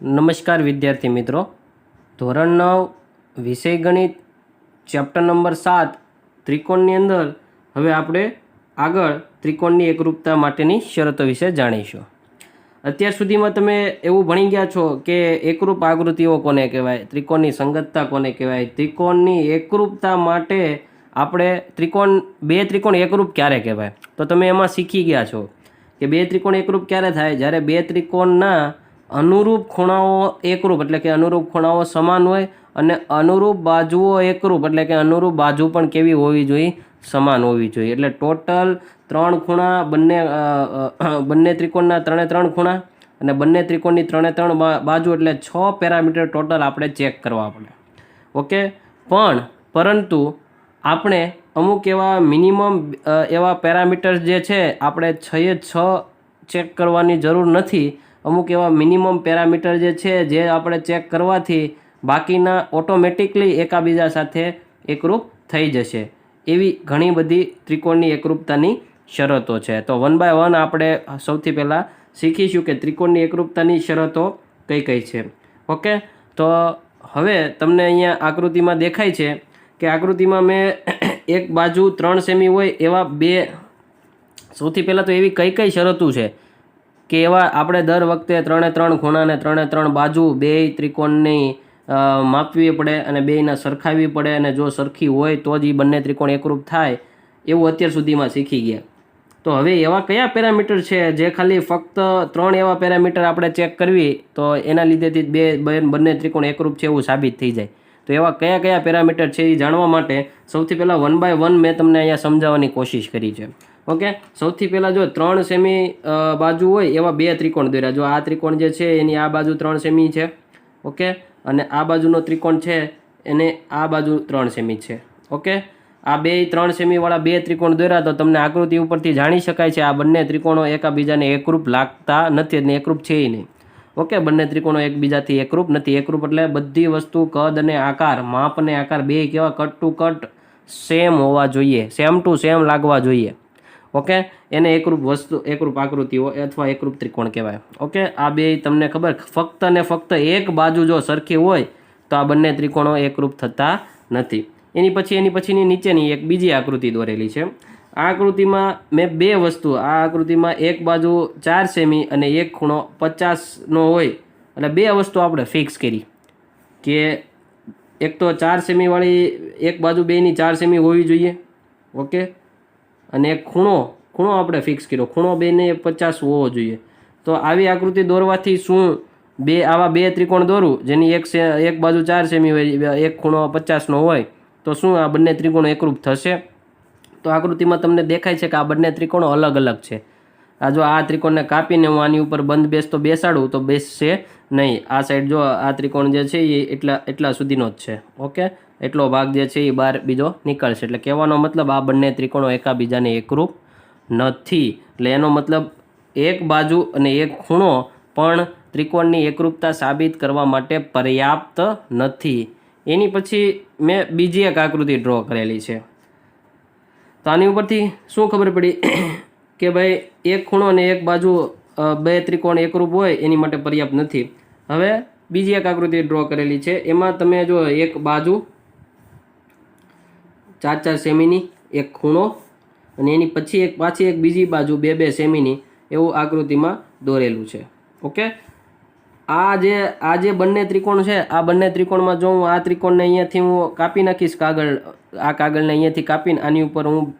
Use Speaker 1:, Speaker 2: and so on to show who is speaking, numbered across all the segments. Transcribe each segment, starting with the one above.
Speaker 1: નમસ્કાર વિદ્યાર્થી મિત્રો, ધોરણ 9 વિષય ગણિત ચેપ્ટર નંબર 7 ત્રિકોણની અંદર હવે આપણે આગળ ત્રિકોણની એકરૂપતા માટેની શરતો વિશે જાણીશું. અત્યાર સુધીમાં તમે એવું ભણી ગયા છો કે એકરૂપ આકૃતિઓ કોને કહેવાય, ત્રિકોણની સંગતતા કોને કહેવાય, ત્રિકોણની એકરૂપતા માટે આપણે બે ત્રિકોણ એકરૂપ ક્યારે કહેવાય. તો તમે એમાં શીખી ગયા છો કે બે ત્રિકોણ એકરૂપ ક્યારે થાય, જ્યારે બે ત્રિકોણના અનુરૂપ ખૂણાઓ એકરૂપ એટલે કે અનુરૂપ ખૂણાઓ સમાન હોય અને અનુરૂપ બાજુઓ એકરૂપ એટલે કે અનુરૂપ બાજુ પણ કેવી હોવી જોઈએ, સમાન હોવી જોઈએ. એટલે ટોટલ 3 ખૂણા બંને ત્રિકોણના 3 ખૂણા અને બંને ત્રિકોણની 3 બાજુ એટલે 6 પેરામીટર ટોટલ આપણે ચેક કરવા પડે. ઓકે, પરંતુ આપણે અમુક એવા મિનિમમ એવા પેરામીટર્સ જે છે આપણે 6 ચેક કરવાની જરૂર નથી. અમુક એવા મિનિમમ પેરામીટર જે છે જે આપણે ચેક કરવાથી બાકીના ઓટોમેટિકલી એકાબીજા સાથે એકરૂપ થઈ જશે. એવી ઘણી બધી ત્રિકોણની એકરૂપતાની શરતો છે. તો 1 by 1 આપણે સૌથી પહેલાં શીખીશું કે ત્રિકોણની એકરૂપતાની શરતો કઈ કઈ છે. ઓકે, તો હવે તમને અહીંયા આકૃતિમાં દેખાય છે કે આકૃતિમાં મેં એક બાજુ 3 સેમી હોય એવા બે, સૌથી પહેલાં તો એવી કઈ શરતો છે કે એવા આપણે દર વખતે 3 ખૂણા અને 3 બાજુ બે ત્રિકોણની માપવી પડે અને બેયના સરખાવવી પડે, અને જો સરખી હોય તો જ એ બંને ત્રિકોણ એકરૂપ થાય એવું અત્યાર સુધીમાં શીખી ગયા. તો હવે એવા કયા પેરામીટર છે જે ખાલી ફક્ત 3 એવા પેરામીટર આપણે ચેક કરવી તો એના લીધેથી બંને ત્રિકોણ એકરૂપ છે એવું સાબિત થઈ જાય. તો એવા કયા પેરામીટર છે એ જાણવા માટે સૌથી પહેલાં 1 by 1 મેં તમને અહીંયા સમજાવવાની કોશિશ કરી છે. ઓકે, સૌથી પહેલાં જો 3 સેમી બાજુ હોય એવા બે ત્રિકોણ દોર્યા. જો આ ત્રિકોણ જે છે એની આ બાજુ 3 સેમી છે. ઓકે, અને આ બાજુનો ત્રિકોણ છે એને આ બાજુ 3 સેમી છે. ઓકે, આ બે 3 સેમીવાળા બે ત્રિકોણ દોર્યા તો તમને આકૃતિ ઉપરથી જાણી શકાય છે આ બંને ત્રિકોણો એકબીજાને એકરૂપ લાગતા નથી અને એકરૂપ છે નહીં. ઓકે, બંને ત્રિકોણો એકબીજાથી એકરૂપ નથી. એકરૂપ એટલે બધી વસ્તુ કદ અને આકાર, માપ અને આકાર બે કેવા કટ ટુ કટ સેમ હોવા જોઈએ, સેમ ટુ સેમ લાગવા જોઈએ. ઓકે, એને એકરૂપ આકૃતિઓ અથવા એકરૂપ ત્રિકોણ કહેવાય. ઓકે, આ બે તમને ખબર, ફક્ત ને ફક્ત એક બાજુ જો સરખી હોય તો આ બંને ત્રિકોણો એકરૂપ થતા નથી. એની પછીની નીચેની એક બીજી આકૃતિ દોરેલી છે. આ આકૃતિમાં મેં બે વસ્તુ, આ આકૃતિમાં એક બાજુ 4 સેમી અને એક ખૂણો 50નો હોય એટલે બે વસ્તુ આપણે ફિક્સ કરી કે એક તો 4 સેમીવાળી એક બાજુ બેની 4 સેમી હોવી જોઈએ. ઓકે, અને એક ખૂણો આપણે ફિક્સ કર્યો, ખૂણો બેને 50 હોવો જોઈએ. તો આવી આકૃતિ દોરવાથી શું આવા બે ત્રિકોણ દોરું જેની એક બાજુ 4 સેમી હોય, એક ખૂણો 50નો હોય, તો શું આ બંને ત્રિકોણો એકરૂપ થશે? તો આકૃતિમાં તમને દેખાય છે કે આ બંને ત્રિકોણો અલગ અલગ છે. આ જો આ ત્રિકોણને કાપીને હું આની ઉપર બંધ બેસાડું તો બેસશે નહીં. આ સાઈડ જો આ ત્રિકોણ જે છે એ એટલા સુધીનો જ છે. ઓકે, એટલો ભાગ જે છે એ બહાર બીજો નીકળશે. એટલે કહેવાનો મતલબ આ બંને ત્રિકોણો એકાબીજાને એકરૂપ નથી. એટલે એનો મતલબ એક બાજુ અને એક ખૂણો પણ ત્રિકોણની એકરૂપતા સાબિત કરવા માટે પર્યાપ્ત નથી. એની પછી મેં બીજી એક આકૃતિ ડ્રો કરેલી છે. તો આની ઉપરથી શું ખબર પડી કે ભાઈ એક ખૂણો અને એક બાજુ બે ત્રિકોણ એકરૂપ હોય એની માટે પર્યાપ્ત નથી. હવે બીજી એક આકૃતિ ડ્રો કરેલી છે. એમાં તમે જો એક બાજુ 4 સેમીની, એક ખૂણો અને એની પછી પાછી એક બીજી બાજુ 2 સેમીની એવું આકૃતિમાં દોરેલું છે. ઓકે, આ જે બંને ત્રિકોણ છે, આ બંને ત્રિકોણમાં જો હું આ ત્રિકોણને અહીંયાથી હું કાપી નાખીશ, આ કાગળને અહીંયાથી કાપીને આની ઉપર હું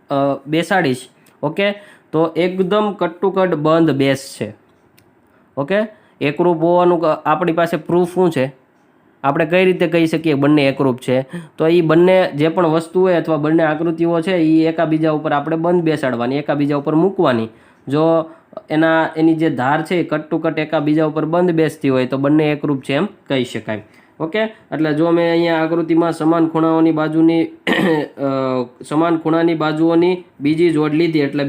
Speaker 1: બેસાડીશ. ઓકે, તો એકદમ કટ ટુ કટ બંધ બેસ છે. ઓકે, એકરૂપ હોવાનું આપણી પાસે પ્રૂફ શું છે? આપણે કઈ રીતે કહી શકીએ બંને એકરૂપ છે? તો એ બંને જે પણ વસ્તુ હોય અથવા બંને આકૃતિઓ છે એ એકાબીજા ઉપર આપણે બંધ બેસાડવાની, એકાબીજા ઉપર મૂકવાની. જો એની જે ધાર છે એ કટ ટુ કટ એકાબીજા ઉપર બંધ બેસતી હોય તો બંને એકરૂપ છે એમ કહી શકાય. ઓકે, એટલે જો મેં અહીંયા આકૃતિમાં સમાન ખૂણાની બાજુઓની બીજી જોડ લીધી એટલે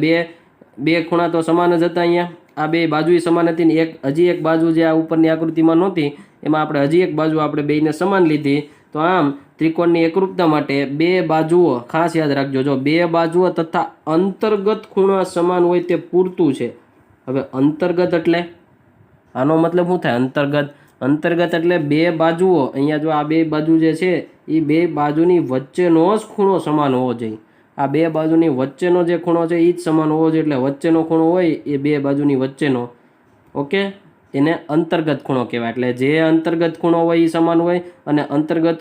Speaker 1: બે ખૂણા તો સમાન જ હતા. અહીંયા આ બે બાજુ સમાન હતી ને હજી એક બાજુ જે આ ઉપરની આકૃતિમાં નહોતી એમાં આપણે હજી એક બાજુ આપણે બેયને સમાન લીધી. તો આમ ત્રિકોણની એકરૂપતા માટે બે બાજુઓ, ખાસ યાદ રાખજો, જો બે બાજુઓ તથા અંતર્ગત ખૂણા સમાન હોય તે પૂરતું છે. હવે અંતર્ગત એટલે આનો મતલબ શું થાય? અંતર્ગત એટલે બે બાજુઓ, અહીંયા જો આ બે બાજુ જે છે એ બે બાજુની વચ્ચેનો જ ખૂણો સમાન હોવો જોઈએ. આ બે બાજુની વચ્ચેનો જે ખૂણો છે એ જ સમાન હોવો જોઈએ. એટલે વચ્ચેનો ખૂણો હોય એ બે બાજુની વચ્ચેનો, ઓકે, એને અંતર્ગત ખૂણો કહેવાય. એટલે જે અંતર્ગત ખૂણો હોય એ સમાન હોય, અને અંતર્ગત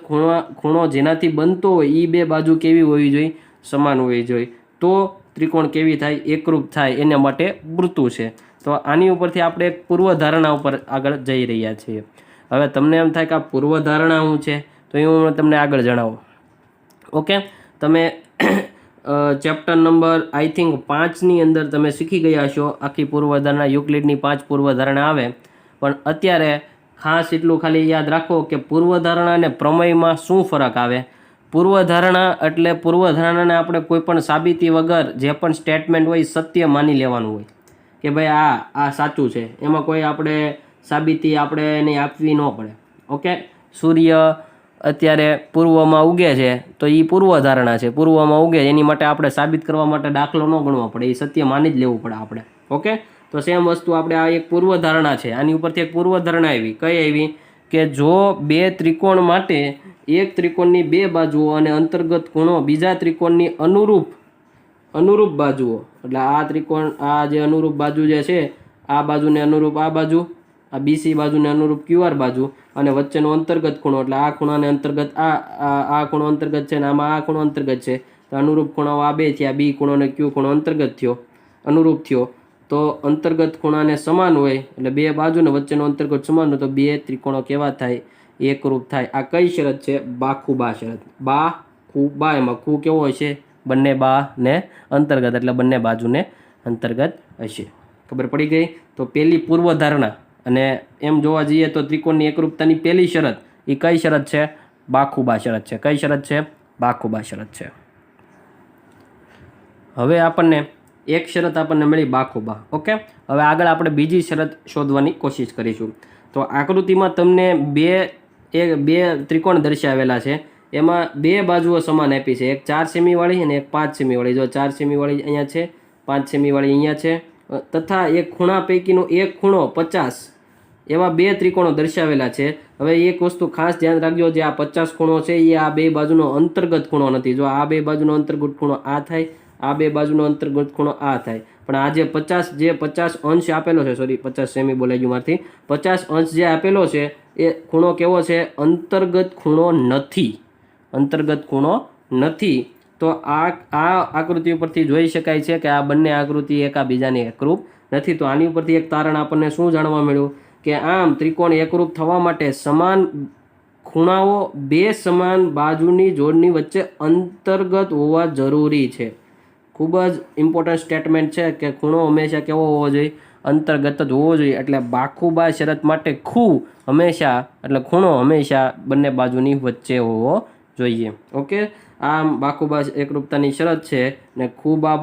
Speaker 1: ખૂણો જેનાથી બનતો હોય એ બે બાજુ કેવી હોવી જોઈએ? સમાન હોવી જોઈએ. તો ત્રિકોણ કેવી થાય? એકરૂપ થાય. એના માટે પૂરતું છે. તો આની ઉપરથી આપણે એક પૂર્વધારણા ઉપર આગળ જઈ રહ્યા છીએ. હવે તમને એમ થાય કે આ પૂર્વધારણા શું છે, તો એ હું તમને આગળ જણાવું. ઓકે, તમે ચેપ્ટર નંબર આઈ થિંક 5ની અંદર તમે શીખી ગયા છો આખી પૂર્વધારણા. યુક્લિડની 5 પૂર્વધારણા આવે, પણ અત્યારે ખાસ એટલું ખાલી યાદ રાખો કે પૂર્વધારણા અને પ્રમેયમાં શું ફરક આવે. પૂર્વધારણા એટલે પૂર્વધારણાને આપણે કોઈ પણ સાબિતી વગર જે પણ સ્ટેટમેન્ટ હોય સત્ય માની લેવાનું હોય કે ભાઈ આ સાચું છે. એમાં કોઈ આપણે સાબિતી આપણે એને આપવી ન પડે. ઓકે, સૂર્ય અત્યારે પૂર્વમાં ઉગે છે તો એ પૂર્વધારણા છે. પૂર્વમાં ઉગે એની માટે આપણે સાબિત કરવા માટે દાખલો ન ગણવો પડે, એ સત્ય માની જ લેવું પડે આપણે. ઓકે, તો સેમ વસ્તુ આપણે આ એક પૂર્વધારણા છે. આની ઉપરથી એક પૂર્વધારણા આવી. કઈ આવી? કે જો બે ત્રિકોણ માટે એક ત્રિકોણની બે બાજુઓ અને અંતર્ગત ખૂણો બીજા ત્રિકોણની અનુરૂપ બાજુઓ, એટલે આ ત્રિકોણ, આ જે અનુરૂપ બાજુ જે છે, આ બાજુને અનુરૂપ આ બાજુ, આ બીસી બાજુને અનુરૂપ ક્યુઆર બાજુ, અને વચ્ચેનો અંતર્ગત ખૂણો, એટલે આ ખૂણાને અંતર્ગત આ ખૂણો અંતર્ગત છે, અને આમાં આ ખૂણો અંતર્ગત છે. તો અનુરૂપ ખૂણાઓ આ બે થયા, બી ખૂણો અને ક્યુ ખૂણો અંતર્ગત થયો, અનુરૂપ થયો. તો અંતર્ગત ખૂણાને સમાન હોય એટલે બે બાજુને વચ્ચેનો અંતર્ગત સમાન હોય તો બે ત્રિકોણો કેવા થાય? એકરૂપ થાય. આ કઈ શરત છે? બાખુબા શરત. બા એમાં ખૂ કેવો હોય છે? બંને બા ને અંતર્ગત, એટલે બંને બાજુને અંતર્ગત હશે. ખબર પડી ગઈ? તો પહેલી પૂર્વધારણા, અને એમ જોવા જઈએ તો ત્રિકોણની એકરૂપતાની પહેલી શરત એ કઈ શરત છે? બાખુબા શરત છે. કઈ શરત છે? બાખુબા શરત છે. હવે આપણને એક શરત આપણને મળી બાખુબા. ઓકે, હવે આગળ આપણે બીજી શરત શોધવાની કોશિશ કરીશું. તો આકૃતિમાં તમને બે ત્રિકોણ દર્શાવેલા છે. એમાં બે બાજુઓ સમાન આપી છે, એક 4 સેમી વાળી અને એક 5 સેમી વાળી. જો 4 સેમી વાળી અહીંયા છે, 5 સેમી વાળી અહીંયા છે, તથા એક ખૂણા પૈકીનો એક ખૂણો 50, એવા બે ત્રિકોણો દર્શાવેલા છે. હવે એક વસ્તુ ખાસ ધ્યાન રાખજો, જે આ 50 ખૂણો છે એ આ બે બાજુનો અંતર્ગત ખૂણો નથી. જો આ બે બાજુનો અંતર્ગત ખૂણો આ થાય, આ બે બાજુનો અંતર્ગત ખૂણો આ થાય, પણ આ જે 50 અંશ આપેલો છે, સોરી 50 સેમી બોલાઈ ગયું મારથી, 50 અંશ જે આપેલો છે એ ખૂણો કેવો છે? અંતર્ગત ખૂણો નથી. અંતર્ગત ખૂણો નથી. તો આ આકૃતિ ઉપરથી જોઈ શકાય છે કે આ બંને આકૃતિ એકાબીજાની એકરૂપ નથી. તો આની ઉપરથી એક તારણ આપણને શું જાણવા મળ્યું? કે આમ ત્રિકોણ એકરૂપ થવા માટે સમાન ખૂણાઓ બે સમાન બાજુની જોડની વચ્ચે અંતર્ગત હોવા જરૂરી છે. ખૂબ જ ઇમ્પોર્ટન્ટ સ્ટેટમેન્ટ છે કે ખૂણો હંમેશા કેવો હોવો જોઈએ? અંતર્ગત જ હોવો જોઈએ. એટલે બાખુબા શરત માટે ખૂણો હંમેશા બંને બાજુની વચ્ચે હોવો જોઈએ. ઓકે, આમ બાખુબા એકરૂપતાની શરત છે, ને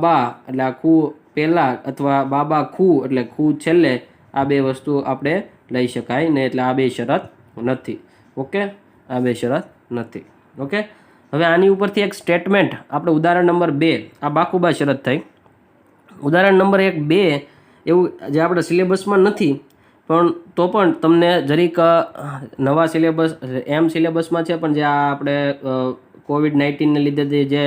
Speaker 1: બા એટલે આ ખૂ પહેલા અથવા બાબા ખૂ એટલે ખૂ છેલ્લે, આ બે વસ્તુ આપણે લઈ શકાય ને. એટલે આ બે શરત નથી. ઓકે, આ બે શરત નથી. ઓકે, હવે આની ઉપરથી એક સ્ટેટમેન્ટ આપણે ઉદાહરણ નંબર 2, આ બાખુબા શરત થઈ. ઉદાહરણ નંબર 2 એવું જે આપણે સિલેબસમાં નથી, પણ તો પણ તમને જરીક નવા સિલેબસ સિલેબસમાં છે, પણ જે આ આપણે COVID-19ને લીધે જે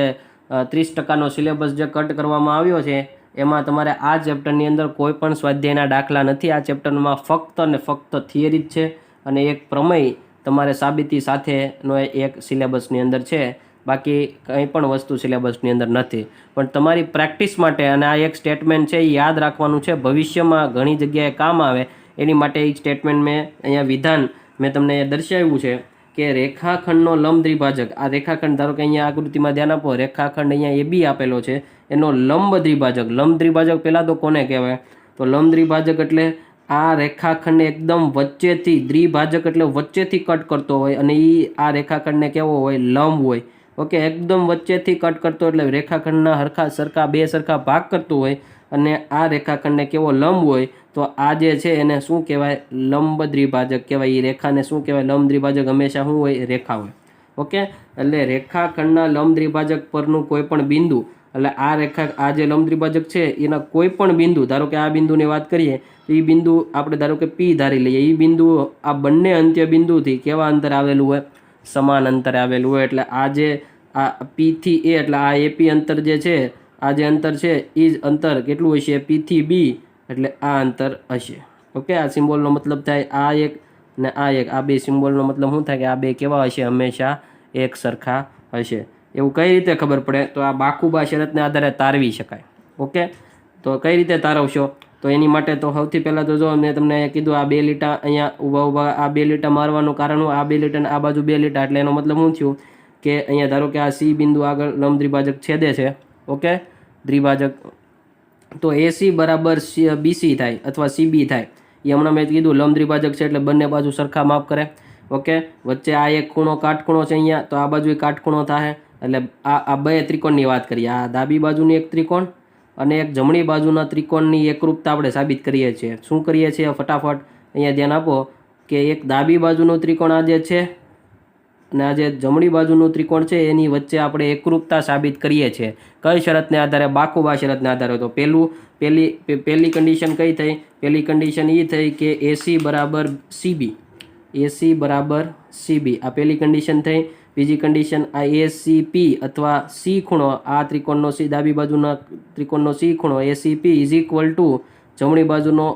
Speaker 1: 30% સિલેબસ જે કટ કરવામાં આવ્યો છે, એમાં તમારે આ ચેપ્ટરની અંદર કોઈ પણ સ્વાધ્યાયના દાખલા નથી. આ ચેપ્ટરમાં ફક્ત ને ફક્ત થિયરી જ છે, અને એક પ્રમેય તમારે સાબિતી સાથેનો એક સિલેબસની અંદર છે. બાકી કંઈ પણ વસ્તુ સિલેબસની અંદર નથી. પણ તમારી પ્રેક્ટિસ માટે અને આ એક સ્ટેટમેન્ટ છે એ યાદ રાખવાનું છે, ભવિષ્યમાં ઘણી જગ્યાએ કામ આવે એની માટે એક સ્ટેટમેન્ટ અહીંયા વિધાન મેં તમને દર્શાવ્યું છે કે રેખાખંડનો લંબ દ્વિભાજક, આ રેખાખંડ ધારો કે અહીંયા આકૃતિમાં ધ્યાન આપો, રેખાખંડ અહીંયા AB આપેલો છે, એનો લંબ દ્વિભાજક પહેલાં તો કોને કહેવાય? તો લંબ દ્વિભાજક એટલે આ રેખાખંડને એકદમ વચ્ચેથી, દ્વિભાજક એટલે વચ્ચેથી કટ કરતો હોય, અને આ રેખાખંડને કેવો હોય? લંબ હોય. ઓકે, એકદમ વચ્ચેથી કટ કરતો એટલે રેખાખંડના બે સરખા ભાગ કરતું હોય, અને આ રેખાખંડને કેવો? લંબ હોય. તો આ જે છે એને શું કહેવાય? લંબ દ્વિભાજક કહેવાય. એ રેખાને શું કહેવાય? લંબ દ્વિભાજક હંમેશા શું હોય? રેખા હોય. ઓકે, એટલે રેખાખંડના લંબ દ્વિભાજક પરનું કોઈ પણ બિંદુ એટલે આ રેખા આ જે લંબ દ્વિભાજક છે એના કોઈ પણ બિંદુ, ધારો કે આ બિંદુની વાત કરીએ તો એ બિંદુ આપણે ધારો કે પી ધારી લઈએ, એ બિંદુ આ બંને અંત્ય બિંદુથી કેવા અંતર આવેલું હોય? સમાન અંતરે આવેલું હોય. એટલે આ જે આ પી થી એ એટલે આ એપી અંતર જે છે, આ જે અંતર છે એ જ અંતર કેટલું હશે? પી થી બી એટલે આ અંતર હશે. ઓકે, આ સિમ્બોલનો મતલબ થાય આ એક ને આ એક, આ બે સિમ્બોલનો મતલબ શું થાય કે આ બે કેવા હશે? હંમેશા એક સરખા હશે. એવું કઈ રીતે ખબર પડે? તો આ બાકુબા શરતને આધારે તારવી શકાય. ઓકે, તો કઈ રીતે તારવશો? તો એની માટે તો સૌથી પહેલાં તો જો મેં તમને કીધું આ બે લીટા અહીંયા ઊભા આ બે લીટા મારવાનું કારણ હું આ બે લીટા આ બાજુ બે લીટા, એટલે એનો મતલબ શું થયું કે અહીંયા ધારો કે આ સી બિંદુ આગળ લંબ દ્વિભાજક છેદે છે. ઓકે, દ્વિભાજક તો એસી બરાબર બીસી થાય અથવા સીબી થાય. એ હમણાં મેં કીધું લંબ દ્વિભાજક છે એટલે બંને બાજુ સરખા માપ કરે. ઓકે, વચ્ચે આ એક ખૂણો કાટખૂણો છે અહીંયા, તો આ બાજુ કાટખૂણો થાય. એટલે આ બે ત્રિકોણની વાત કરીએ, આ ડાબી બાજુની એક ત્રિકોણ અને એક જમણી બાજુના ત્રિકોણની એકરૂપતા આપણે સાબિત કરીએ છીએ. શું કરીએ છીએ? ફટાફટ અહીંયા ધ્યાન આપો કે એક ડાબી બાજુનું ત્રિકોણ આ જે છે અને આ જે જમણી બાજુનું ત્રિકોણ છે એની વચ્ચે આપણે એકરૂપતા સાબિત કરીએ છીએ. કઈ શરતને આધારે? બાકુબા શરતને આધારે. તો પહેલી કન્ડિશન કઈ થઈ? પહેલી કન્ડિશન એ થઈ કે એસી બરાબર સીબી, એસી બરાબર સીબી, આ પહેલી કન્ડિશન થઈ. બીજી કન્ડિશન આ એસીપી અથવા સી ખૂણો, આ ત્રિકોણનો સી ડાબી બાજુના ત્રિકોણનો સી ખૂણો એસીપી ઇઝ ઇક્વલ ટુ જમણી બાજુનો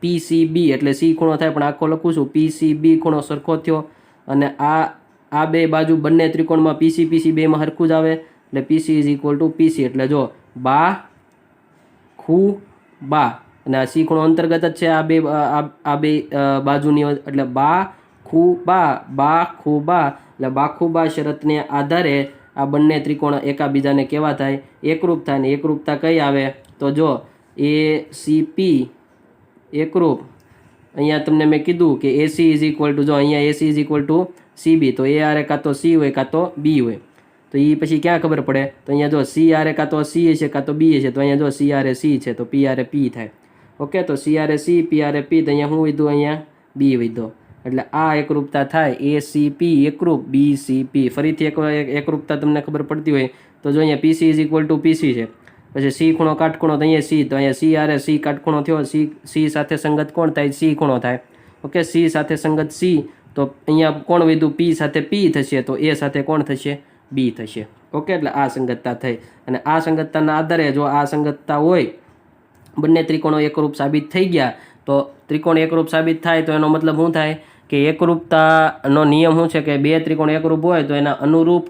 Speaker 1: પીસીબી, એટલે સી ખૂણો થાય પણ આખો લખું છું પીસીબી ખૂણો સરખો થયો. અને આ બે બાજુ બંને ત્રિકોણમાં પીસી બેમાં સરખું જ આવે એટલે પીસી ઇઝ ઇક્વલ ટુ પીસી. એટલે જો બા ખૂ બા, અને આ સી ખૂણો અંતર્ગત જ છે આ બે બાજુની, એટલે બા ખૂ બા એટલે બાખુબા શરતને આધારે આ બંને ત્રિકોણ એકાબીજાને કેવા થાય? એકરૂપ થાય. ને એકરૂપતા કઈ આવે? તો જો એ સી પી એકરૂપ, અહીંયા તમને મેં કીધું કે એસી ઇઝ ઇક્વલ ટુ, જો અહીંયા AC is equal to CB, તો એ આરે કાં તો સી હોય કાં તો બી હોય. તો એ પછી ક્યાં ખબર પડે? તો અહીંયા જો સી આરે કાં તો સી હશે કાં તો બી હશે. તો અહીંયા જો સી આરે સી છે તો પી આરે પી થાય. ઓકે, તો સી આરે સી, પી આરે પી, તો અહીંયા શું વિધું? અહીંયા બી વિધો. એટલે આ એકરૂપતા થાય એ સી પી એકરૂપ બી સી પી. ફરીથી એકરૂપતા તમને ખબર પડતી હોય તો જો અહીંયા પીસી ઇઝ ઇક્વલ ટુ પીસી છે, પછી સી ખૂણો કાટખૂણો, તો અહીંયા સી, તો અહીંયા સી આરે સી કાટખૂણો થયો, સી સાથે સંગત કોણ થાય? સી ખૂણો થાય. ઓકે, સી સાથે સંગત સી, તો અહીંયા કોણ વિધું? પી સાથે પી થશે, તો એ સાથે કોણ થશે? બી થશે. ઓકે, એટલે આ સંગતતા થઈ. અને આ સંગતતાના આધારે જો આ સંગતતા હોય, બંને ત્રિકોણો એકરૂપ સાબિત થઈ ગયા, તો ત્રિકોણ એકરૂપ સાબિત થાય તો એનો મતલબ શું થાય કે એકરૂપતાનો નિયમ શું છે કે બે ત્રિકોણ એકરૂપ હોય તો એના અનુરૂપ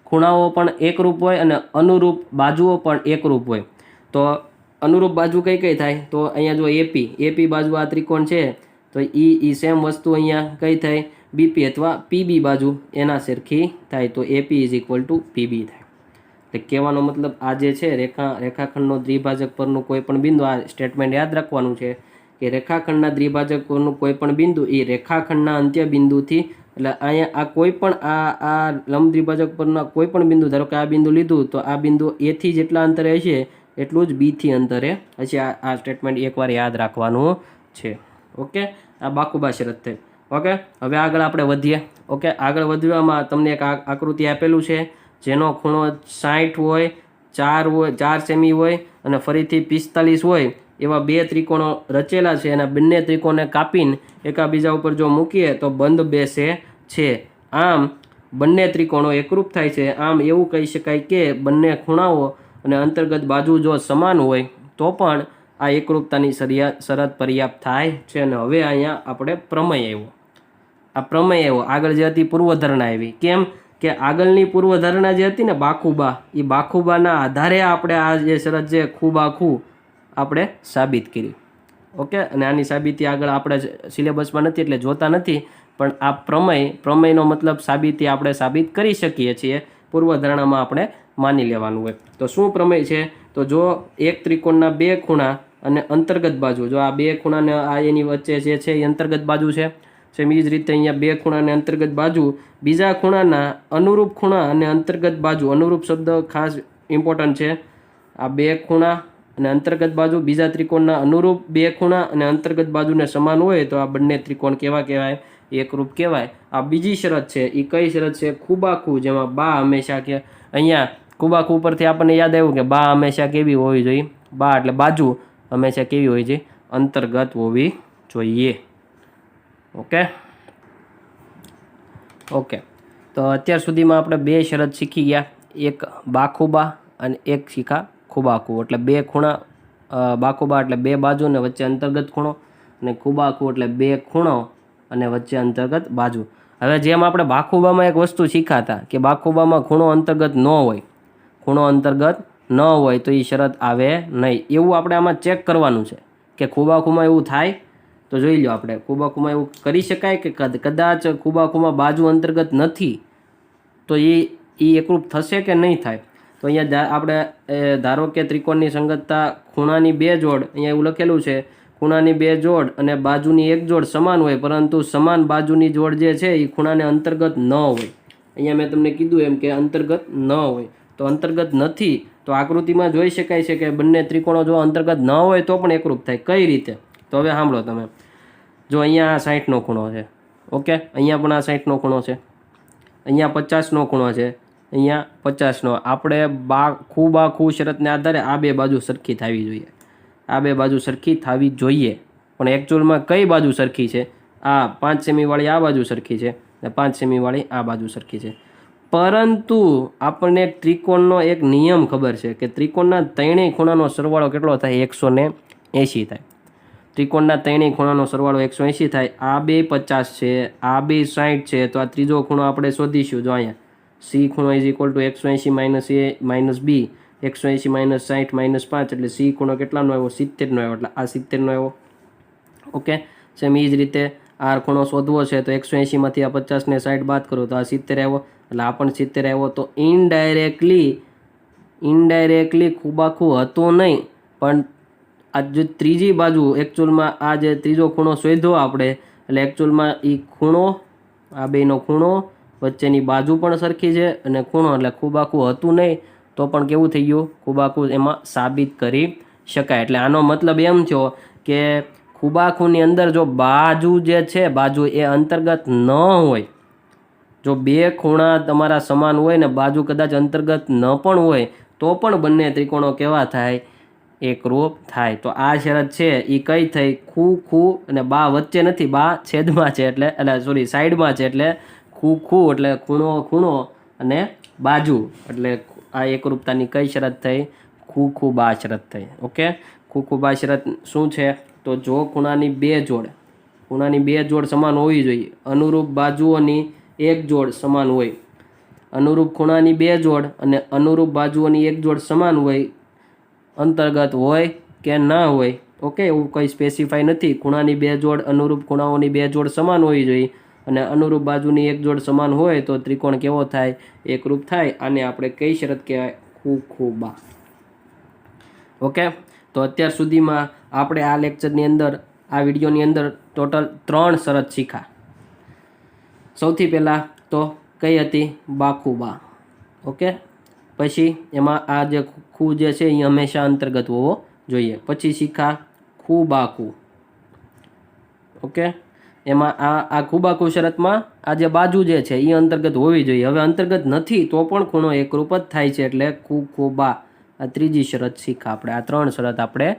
Speaker 1: ખૂણાઓ પણ એકરૂપ હોય અને અનુરૂપ બાજુઓ પણ એકરૂપ હોય. તો અનુરૂપ બાજુ કઈ કઈ થાય? તો અહીંયા જો એપી બાજુ આ ત્રિકોણ છે તો ઈ સેમ વસ્તુ અહીંયા કઈ થાય? બીપી અથવા પીબી બાજુ એના સરખી થાય, તો AP is equal to PB થાય. એટલે કહેવાનો મતલબ આ જે છે રેખાખંડનો દ્વિભાજક પરનું કોઈ પણ બિંદુ, આ સ્ટેટમેન્ટ યાદ રાખવાનું છે કે રેખાખંડના દ્વિભાજક પરનું કોઈ પણ બિંદુ એ રેખાખંડના અંત્ય બિંદુથી, એટલે અહીંયા આ કોઈ પણ આ લંબ દ્વિભાજક પરના કોઈ પણ બિંદુ, ધારો કે આ બિંદુ લીધું તો આ બિંદુ એથી જેટલા અંતરે હશે એટલું જ બીથી અંતરે હશે. આ સ્ટેટમેન્ટ એકવાર યાદ રાખવાનું છે. ઓકે, આ બાકુબા શરત થઈ. ઓકે, હવે આગળ આપણે વધીએ. ઓકે, આગળ વધવામાં તમને એક આકૃતિ આપેલું છે જેનો ખૂણો 60 હોય, 4 સેમી હોય અને ફરીથી 45 હોય એવા બે ત્રિકોણો રચેલા છે. અને બંને ત્રિકોણને કાપીને એકાબીજા ઉપર જો મૂકીએ તો બંધ બેસે છે. આમ બંને ત્રિકોણો એકરૂપ થાય છે. આમ એવું કહી શકાય કે બંને ખૂણાઓ અને અંતર્ગત બાજુ જો સમાન હોય તો પણ આ એકરૂપતાની શરત પર્યાપ્ત થાય છે. અને હવે અહીંયા આપણે પ્રમેય આવ્યો. આ પ્રમેય આવ્યો. આગળ જે હતી પૂર્વધારણા આવી. કેમ કે આગળની પૂર્વધારણા જે હતી ને બાકુબા, એ બાકુબાના આધારે આપણે આ જે શરત છે ખૂબાખૂ આપણે સાબિત કરી. ઓકે, અને આની સાબિતી આગળ આપણે સિલેબસમાં નથી એટલે જોતા નથી, પણ આ પ્રમેયનો મતલબ સાબિતી આપણે સાબિત કરી શકીએ છીએ. પૂર્વધારણામાં આપણે માની લેવાનું હોય. તો શું પ્રમેય છે? તો જો એક ત્રિકોણના બે ખૂણા અને અંતર્ગત બાજુ, જો આ બે ખૂણાને આ એની વચ્ચે જે છે એ અંતર્ગત બાજુ છે, સેમ એ જ રીતે અહીંયા બે ખૂણા અને અંતર્ગત બાજુ બીજા ખૂણાના અનુરૂપ ખૂણા અને અંતર્ગત બાજુ, અનુરૂપ શબ્દ ખાસ ઇમ્પોર્ટન્ટ છે. આ બે ખૂણા અને અંતર્ગત બાજુ બીજા ત્રિકોણના અનુરૂપ બે ખૂણા અને અંતર્ગત બાજુને સમાન હોય તો આ બંને ત્રિકોણ કેવા કહેવાય? એકરૂપ કહેવાય. આ બીજી શરત છે. એ કઈ શરત છે? ખૂબાખૂ, જેમાં બા હંમેશા કે અહીંયા ખૂબાખૂ ઉપરથી આપણને યાદ આવ્યું કે બા હંમેશા કેવી હોવી જોઈએ? બા એટલે બાજુ હંમેશા કેવી હોવી જોઈએ? અંતર્ગત હોવી જોઈએ. ઓકે. તો અત્યાર સુધીમાં આપણે 2 શરત શીખી ગયા, એક બાખુબા અને એક શીખા ખૂબાખૂ. એટલે 2 ખૂણા, બાખુબા એટલે 2 બાજુ અને વચ્ચે અંતર્ગત ખૂણો, અને ખૂબાખૂ એટલે 2 ખૂણો અને વચ્ચે અંતર્ગત બાજુ. હવે જેમ આપણે બાખુબામાં એક વસ્તુ શીખાતા કે બાખુબામાં ખૂણો અંતર્ગત ન હોય, ખૂણો અંતર્ગત ન હોય તો એ શરત આવે નહીં. એવું આપણે આમાં ચેક કરવાનું છે કે ખૂબાખૂમાં એવું થાય તો જોઈ લો. આપણે ખૂબાખૂમાં એવું કરી શકાય કે કદાચ ખૂબાખૂમાં બાજુ અંતર્ગત નથી તો એ એકરૂપ થશે કે નહીં થાય? તો અહીંયા આપણે ધારો કે ત્રિકોણની સંગતતા ખૂણાની 2 જોડ, અહીંયા એવું લખેલું છે ખૂણાની 2 જોડ અને બાજુની 1 જોડ સમાન હોય, પરંતુ સમાન બાજુની જોડ જે છે એ ખૂણાને અંતર્ગત ન હોય. અહીંયા મેં તમને કીધું એમ કે અંતર્ગત ન હોય. તો અંતર્ગત નથી તો આકૃતિમાં જોઈ શકાય છે કે બંને ત્રિકોણો જો અંતર્ગત ન હોય તો પણ એકરૂપ થાય. કઈ રીતે? તો હવે સાંભળો તમે. જો અહીંયા આ 60નો ખૂણો છે, ઓકે, અહીંયા પણ આ 60નો ખૂણો છે, અહીંયા 50નો ખૂણો છે, અહીંયા 50નો. આપણે ખૂબાખૂ શરતને આધારે આ 2 બાજુ સરખી થવી જોઈએ. આ 2 બાજુ સરખી થવી જોઈએ. પણ એકચ્યુઅલમાં કઈ બાજુ સરખી છે? આ 5 સેમીવાળી આ બાજુ સરખી છે અને 5 સેમીવાળી આ બાજુ સરખી છે. પરંતુ આપણને ત્રિકોણનો એક નિયમ ખબર છે કે ત્રિકોણના ત્રણેય ખૂણાનો સરવાળો કેટલો થાય? 180 થાય. ત્રિકોણના ત્રણેય ખૂણાનો સરવાળો 180 થાય. આ 2 50 છે, આ 2 60 છે, તો આ ત્રીજો ખૂણો આપણે શોધીશું. જો અહીંયા સી ખૂણો is equal to 180 minus A minus B, 180 minus 60 minus 5, એટલે સી ખૂણો કેટલાનો આવ્યો? 70નો આવ્યો. એટલે આ 70નો આવ્યો. ઓકે. સેમ એ જ રીતે આર ખૂણો શોધવો છે તો 180માંથી આ 50 ને 60 બાદ કરો તો આ 70 આવ્યો. એટલે આ પણ 70 આવ્યો. તો ઇનડાયરેક્ટલી ખૂબાખૂ હતો નહીં, પણ આ જે ત્રીજી બાજુ એકચ્યુઅલમાં આ જે ત્રીજો ખૂણો શોધ્યો આપણે, એટલે એકચ્યુઅલમાં એ ખૂણો, આ બેનો ખૂણો, વચ્ચેની બાજુ પણ સરખી છે અને ખૂણો, એટલે ખૂબાખૂ હતું નહીં તો પણ કેવું થઈ ગયું? ખૂબાખૂ એમાં સાબિત કરી શકાય. એટલે આનો મતલબ એમ થયો કે ખૂબાખૂની અંદર જો બાજુ જે છે, બાજુ એ અંતર્ગત ન હોય, જો 2 ખૂણા તમારા સમાન હોય ને બાજુ કદાચ અંતર્ગત ન પણ હોય તો પણ બંને ત્રિકોણો કેવા થાય? એકરૂપ થાય. તો આ શરત છે એ કઈ થઈ? ખૂ અને બા વચ્ચે નથી, બા છેદમાં છે, એટલે સોરી સાઈડમાં છે, એટલે ખૂ એટલે ખૂણો અને બાજુ, એટલે આ એકરૂપતાની કઈ શરત થઈ? ખૂ બા શરત થઈ. ઓકે. ખૂ બા શરત શું છે? તો જો ખૂણાની 2 જોડ સમાન હોવી જોઈએ, અનુરૂપ બાજુઓની 1 જોડ સમાન હોય, અનુરૂપ ખૂણાની 2 જોડ અને અનુરૂપ બાજુઓની 1 જોડ સમાન હોય, અંતર્ગત હોય કે ના હોય. ઓકે. એવું કંઈ સ્પેસિફાઈ નથી. ખૂણાની 2 જોડ, અનુરૂપ ખૂણાઓની 2 જોડ સમાન હોવી જોઈએ અને અનુરૂપ બાજુની 1 જોડ સમાન હોય તો ત્રિકોણ કેવો થાય? એકરૂપ થાય. આને આપણે કઈ શરત કહેવાય? ખૂ બા. ઓકે. તો અત્યાર સુધીમાં આપણે આ લેક્ચરની અંદર, આ વિડીયોની અંદર ટોટલ 3 શરત શીખા. સૌથી પહેલાં તો કઈ હતી? બાખુબા. ઓકે. પછી એમાં આ જે ખૂ જે છે એ હંમેશા અંતર્ગત હોવો જોઈએ. પછી શીખા ખૂબાખૂ. ઓકે. એમાં આ ખૂબાખૂ શરતમાં આ જે બાજુ જે છે એ અંતર્ગત હોવી જોઈએ. હવે અંતર્ગત નથી તો પણ ખૂણો એકરૂપ જ થાય છે, એટલે ખૂ બા. આ ત્રીજી શરત શીખા આપણે. આ 3 શરત આપણે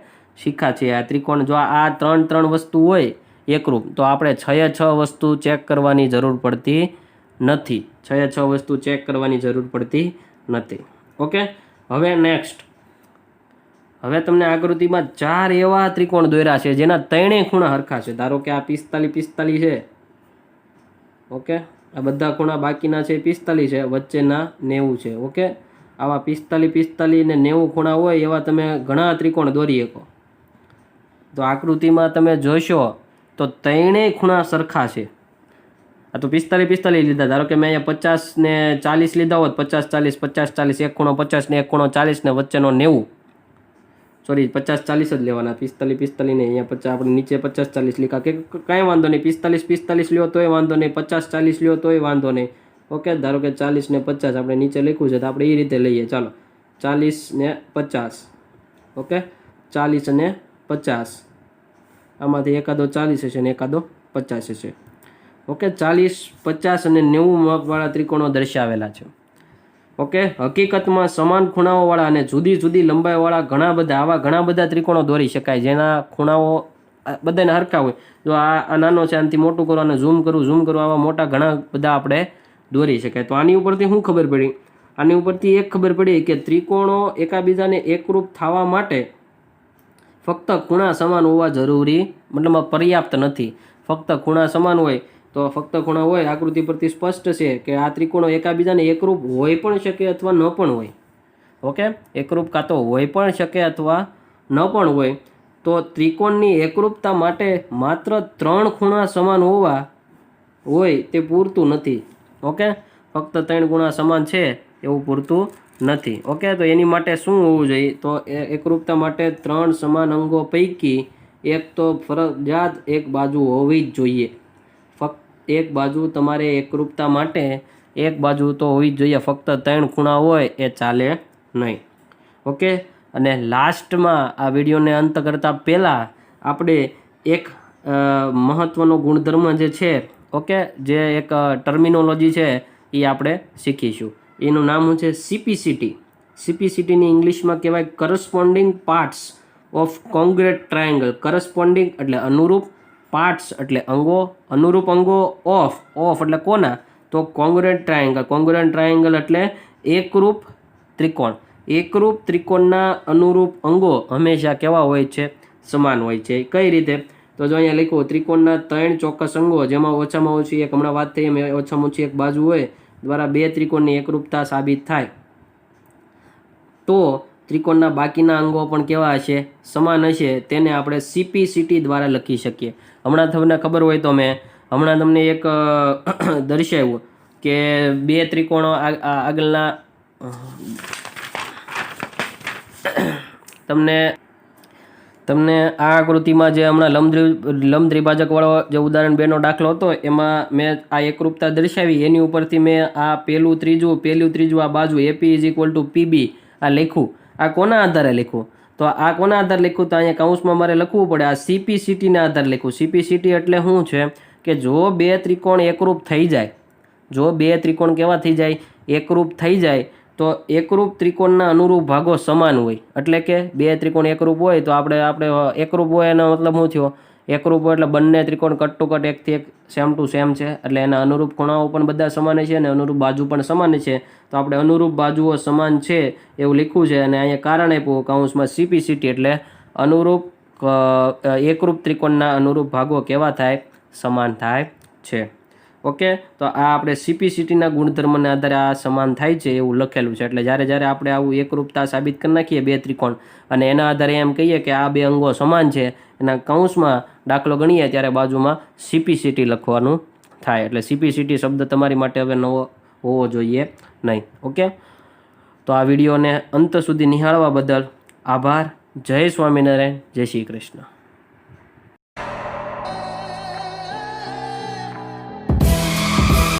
Speaker 1: શીખા છે. આ ત્રિકોણ જો આ 3 વસ્તુ હોય એકરૂપ તો આપણે 6 વસ્તુ ચેક કરવાની જરૂર પડતી નથી. 6 વસ્તુ ચેક કરવાની જરૂર પડતી નથી. ઓકે. હવે નેક્સ્ટ, હવે તમને આકૃતિમાં 4 એવા ત્રિકોણ દોર્યા છે જેના ત્રણેય ખૂણા હરખા છે. ધારો કે આ 45 છે. ઓકે. આ બધા ખૂણા બાકીના છે 45 છે, વચ્ચેના 90 છે. ઓકે. આવા 45 ને 90 ખૂણા હોય એવા તમે ઘણા ત્રિકોણ દોરી શકો. તો આકૃતિમાં તમે જોશો તો ત્રણેય ખૂણા સરખા છે. આ તો 45 લીધા. ધારો કે મેં અહીંયા 50 ને 40 લીધા હોત, 50 40 50 40, એક ખૂણો 50 ને એક ખૂણો 40 ને વચ્ચેનો 90. સોરી 50 40 જ લેવાના, 45 ને અહીંયા 50 આપણે નીચે 50 40 લીધા કે કાંઈ વાંધો નહીં. 45 લ્યો તોય વાંધો નહીં, 50 40 લ્યો તોય વાંધો નહીં. ઓકે. ધારો કે 40 ને 50 આપણે નીચે લખ્યું છે તો આપણે એ રીતે લઈએ. ચાલો 40 ને 50. ઓકે. 40 અને 50, આમાંથી એકાદો 40 હશે ને એકાદો 50 હશે. ઓકે. 40 50 અને 90 માપવાળા ત્રિકોણો દર્શાવેલા છે. ઓકે, હકીકતમાં સમાન ખૂણાઓવાળા અને જુદી જુદી લંબાઈવાળા ઘણા બધા ત્રિકોણો દોરી શકાય, જેના ખૂણાઓ બધાને હરખા હોય. જો આ નાનો છે, આનાથી મોટું કરો અને ઝૂમ કરું, આવા મોટા ઘણા બધા આપણે દોરી શકાય. તો આની ઉપરથી શું ખબર પડી? આની ઉપરથી એક ખબર પડી કે ત્રિકોણો એકબીજાને એકરૂપ થવા માટે ફક્ત ખૂણા સમાન હોવા જરૂરી, મતલબ પર્યાપ્ત નથી. ફક્ત ખૂણા સમાન હોય તો ફક્ત ખૂણા હોય, આકૃતિ પરથી સ્પષ્ટ છે કે આ ત્રિકોણો એકબીજાને એકરૂપ હોય પણ શકે અથવા ન પણ હોય. ઓકે, એકરૂપ કાં તો હોય પણ શકે અથવા ન પણ હોય. તો ત્રિકોણની એકરૂપતા માટે માત્ર 3 ખૂણા સમાન હોય તે પૂરતું નથી. ઓકે, ફક્ત 3 ખૂણા સમાન છે એવું પૂરતું નથી. ઓકે, તો એની માટે શું હોવું જોઈએ? તો એકરૂપતા માટે 3 સમાન અંગો પૈકી એક તો ફરજિયાત એક બાજુ હોવી જ જોઈએ. ફક્ત એક બાજુ તમારે એકરૂપતા માટે એક બાજુ તો હોવી જ જોઈએ. ફક્ત 3 ખૂણા હોય એ ચાલે નહીં. ઓકે, અને લાસ્ટમાં આ વિડીયોને અંત કરતાં પહેલાં આપણે એક મહત્ત્વનો ગુણધર્મ જે છે, ઓકે, જે એક ટર્મિનોલોજી છે એ આપણે શીખીશું. એનું નામ શું છે? CPCT. CPCTની ઇંગ્લિશમાં કહેવાય corresponding parts of congruent triangle. Corresponding એટલે અનુરૂપ, પાર્ટ્સ એટલે અંગો, અનુરૂપ અંગો, ઓફ એટલે કોના? તો કોંગ્રેટ ટ્રાયેંગલ. કોંગ્રેટ ટ્રાયેંગલ એટલે એકરૂપ ત્રિકોણ. એકરૂપ ત્રિકોણના અનુરૂપ અંગો હંમેશા કેવા હોય છે? સમાન હોય છે. કઈ રીતે? તો જો અહીંયા લખ્યું, ત્રિકોણના 3 ચોક્કસ અંગો, જેમાં ઓછામાં ઓછી એક, હમણાં વાત થઈ એમ ઓછામાં ઓછી એક બાજુ હોય, દ્વારા 2 ત્રિકોણની એકરૂપતા સાબિત થાય. તો ત્રિકોણના બાકીના અંગો પણ કેવા હશે? સમાન હશે. તેને આપણે CPCT દ્વારા લખી શકીએ. હમણાં તમને ખબર હોય તો મેં હમણાં તમને એક દર્શાવ્યું કે 2 ત્રિકોણો આગળના તમને આ આકૃતિમાં જે હમણાં લંબ દ્વિભાજકવાળો જે ઉદાહરણ 2નો દાખલો હતો, એમાં મેં આ એકરૂપતા દર્શાવી. એની ઉપરથી મેં આ પહેલું ત્રીજું આ બાજુ AP = PB આ લખ્યું. આ કોના આધારે લખ્યું? તો આ કોના આધારે લખ્યું? તો અહીંયા કૌંસમાં મારે લખવું પડે. આ CPCTના આધારે લખ્યું. CPCT એટલે શું છે? કે જો 2 ત્રિકોણ એકરૂપ થઈ જાય, જો 2 ત્રિકોણ કેવા થઈ જાય? એકરૂપ થઈ જાય, તો એકરૂપ ત્રિકોણના અનુરૂપ ભાગો સમાન હોય. એટલે કે 2 ત્રિકોણ એકરૂપ હોય તો આપણે એકરૂપ હોય એનો મતલબ શું થયો? એકરૂપ હોય એટલે બંને ત્રિકોણ કટ ટુ કટ એકથી એક સેમ ટુ સેમ છે, એટલે એના અનુરૂપ ખૂણાઓ પણ બધા સમાન છે અને અનુરૂપ બાજુ પણ સમાન છે. તો આપણે અનુરૂપ બાજુઓ સમાન છે એવું લખ્યું છે, અને અહીંયા કારણ આપ્યું કૌંસમાં CPCT એટલે અનુરૂપ એકરૂપ ત્રિકોણના અનુરૂપ ભાગો કેવા થાય? સમાન થાય છે. ઓકે, તો આ આપણે CPCTના ગુણધર્મને આધારે આ સમાન થાય છે એવું લખેલું છે. એટલે જ્યારે આપણે આવું એકરૂપતા સાબિત કરી નાખીએ 2 ત્રિકોણ, અને એના આધારે એમ કહીએ કે આ 2 અંગો સમાન છે, એના કૌંસમાં દાખલો ગણીએ ત્યારે બાજુમાં CPCT લખવાનું થાય. એટલે CPCT શબ્દ તમારી માટે હવે નવો હોવો જોઈએ નહીં. ઓકે, તો આ વિડીયોને અંત સુધી નિહાળવા બદલ આભાર. જય સ્વામિનારાયણ. જય શ્રી કૃષ્ણ.